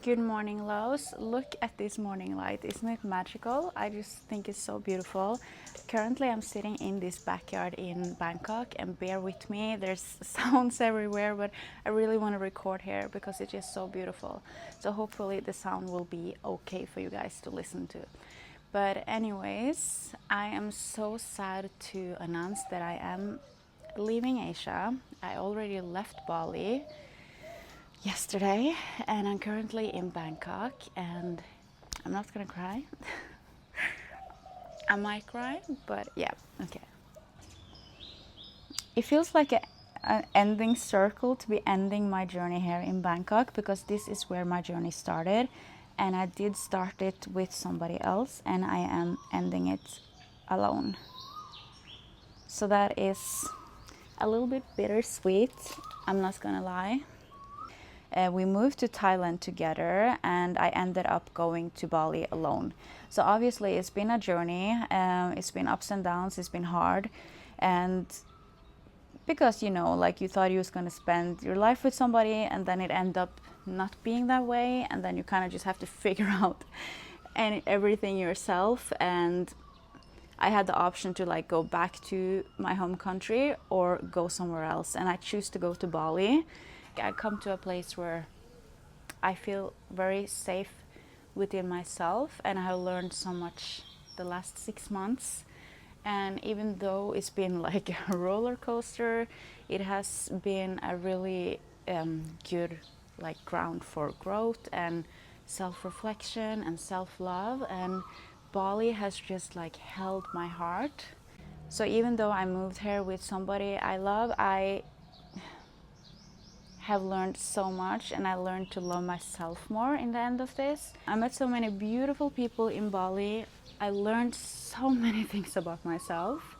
Good morning, loves. Look at this morning light. Isn't it magical? I just think it's so beautiful. Currently, I'm sitting in this backyard in Bangkok, and bear with me. There's sounds everywhere, but I really want to record here because it's just so beautiful. So hopefully the sound will be okay for you guys to listen to. But anyways, I am so sad to announce that I am leaving Asia. I already left Bali yesterday, and I'm currently in Bangkok, and I'm not gonna cry. I might cry, but yeah, okay. It feels like an ending circle to be ending my journey here in Bangkok, because this is where my journey started, and I did start it with somebody else, and I am ending it alone. So that is a little bit bittersweet, I'm not gonna lie. We moved to Thailand together, and I ended up going to Bali alone. So obviously it's been a journey, it's been ups and downs, it's been hard, and because like you thought you was going to spend your life with somebody, and then it ended up not being that way, and then you kind of just have to figure out everything yourself. And I had the option to like go back to my home country or go somewhere else, and I choose to go to Bali. I come to a place where I feel very safe within myself, and I have learned so much the last 6 months. And even though it's been like a roller coaster, it has been a really good like ground for growth and self-reflection and self-love. And Bali has just like held my heart. So even though I moved here with somebody I love, I have learned so much, and I learned to love myself more in the end of this. I met so many beautiful people in Bali. I learned so many things about myself,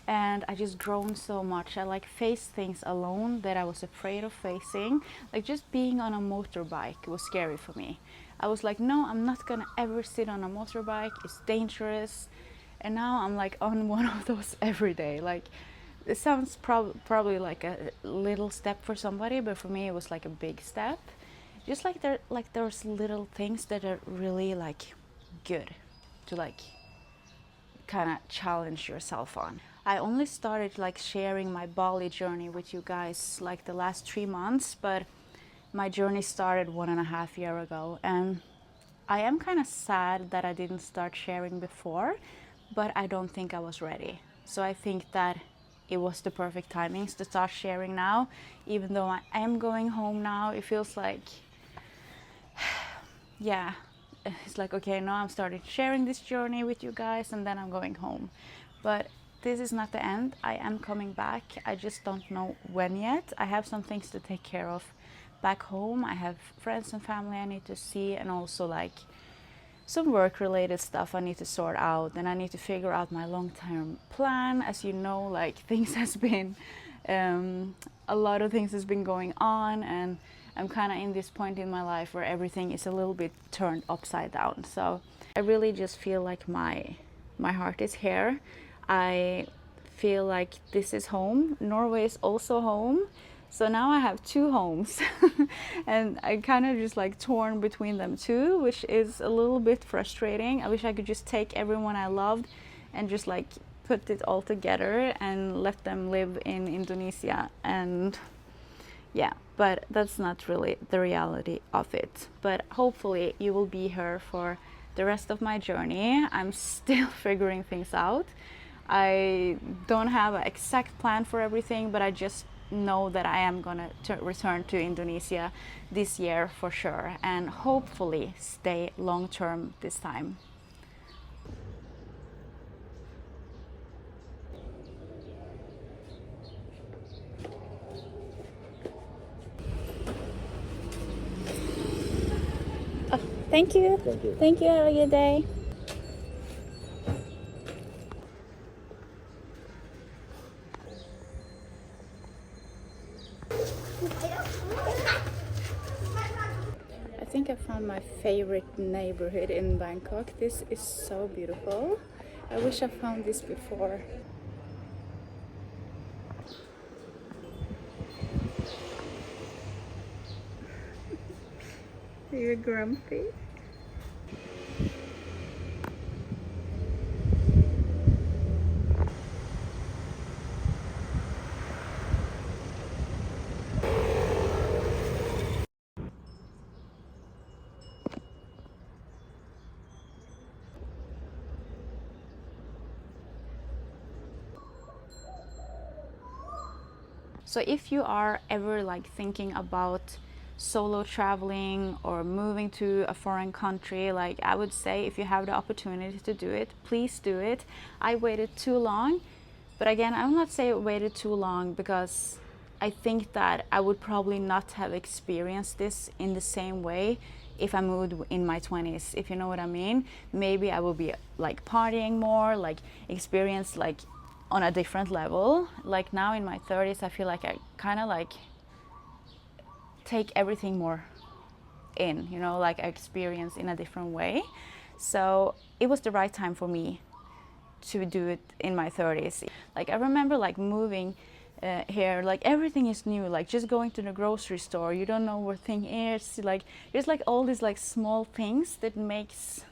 and I just grown so much. I like faced things alone that I was afraid of facing. Like just being on a motorbike was scary for me. I was like, no, I'm not gonna ever sit on a motorbike, it's dangerous. And now I'm like on one of those every day. Like it sounds probably like a little step for somebody, but for me it was like a big step. Just like there's little things that are really like good to like kind of challenge yourself on. I only started like sharing my Bali journey with you guys like the last 3 months, but my journey started 1.5 years ago, and I am kind of sad that I didn't start sharing before, but I don't think I was ready. So I think that it was the perfect timings to start sharing now. Even though I am going home now, it feels like, yeah, it's like, okay, now I'm starting sharing this journey with you guys, and then I'm going home. But this is not the end. I am coming back. I just don't know when yet. I have some things to take care of back home. I have friends and family I need to see, and also like some work related stuff I need to sort out, and I need to figure out my long-term plan. As you know, like things has been a lot of things has been going on, and I'm kind of in this point in my life where everything is a little bit turned upside down. So I really just feel like my heart is here. I feel like this is home. Norway is also home. So now I have 2 homes and I kind of just like torn between them too, which is a little bit frustrating. I wish I could just take everyone I loved and just like put it all together and let them live in Indonesia. And yeah, but that's not really the reality of it. But hopefully you will be here for the rest of my journey. I'm still figuring things out. I don't have an exact plan for everything, but I just know that I am gonna return to Indonesia this year for sure, and hopefully stay long term this time. Oh, thank you. Thank you. Thank you. Have a good day. I think I found my favorite neighborhood in Bangkok. This is so beautiful. I wish I found this before. Are you grumpy? So if you are ever like thinking about solo traveling or moving to a foreign country, like I would say, if you have the opportunity to do it, please do it. I waited too long, but again, I will not say I waited too long because I think that I would probably not have experienced this in the same way if I moved in my 20s, if you know what I mean. Maybe I will be like partying more, like experience like on a different level. Like now in my 30s, I feel like I kind of like take everything more in, you know, like I experience in a different way. So it was the right time for me to do it in my 30s. Like I remember like moving here, like everything is new, like just going to the grocery store, you don't know where thing is, like there's like all these like small things that makes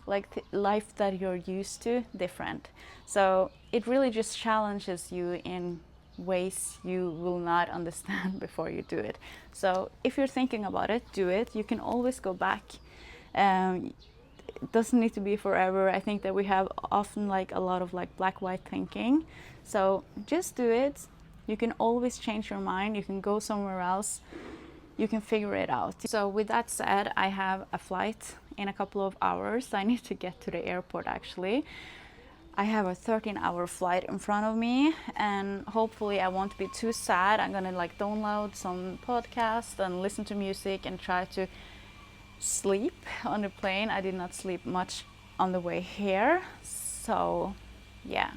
like the life that you're used to different. So it really just challenges you in ways you will not understand before you do it. So if you're thinking about it, do it. You can always go back. It doesn't need to be forever. I think that we have often like a lot of like black white thinking. So just do it. You can always change your mind. You can go somewhere else. You can figure it out. So with that said, I have a flight in a couple of hours. I need to get to the airport actually. I have a 13-hour flight in front of me, and hopefully I won't be too sad. I'm gonna like download some podcasts and listen to music and try to sleep on the plane. I did not sleep much on the way here, so yeah.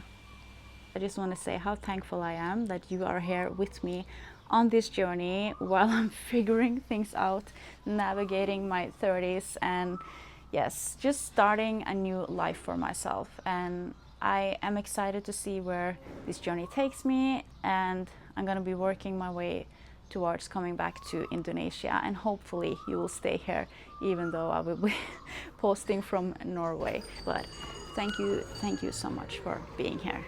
I just want to say how thankful I am that you are here with me on this journey while I'm figuring things out, navigating my 30s, and yes, just starting a new life for myself. And I am excited to see where this journey takes me, and I'm going to be working my way towards coming back to Indonesia, and hopefully you will stay here even though I will be posting from Norway. But thank you so much for being here.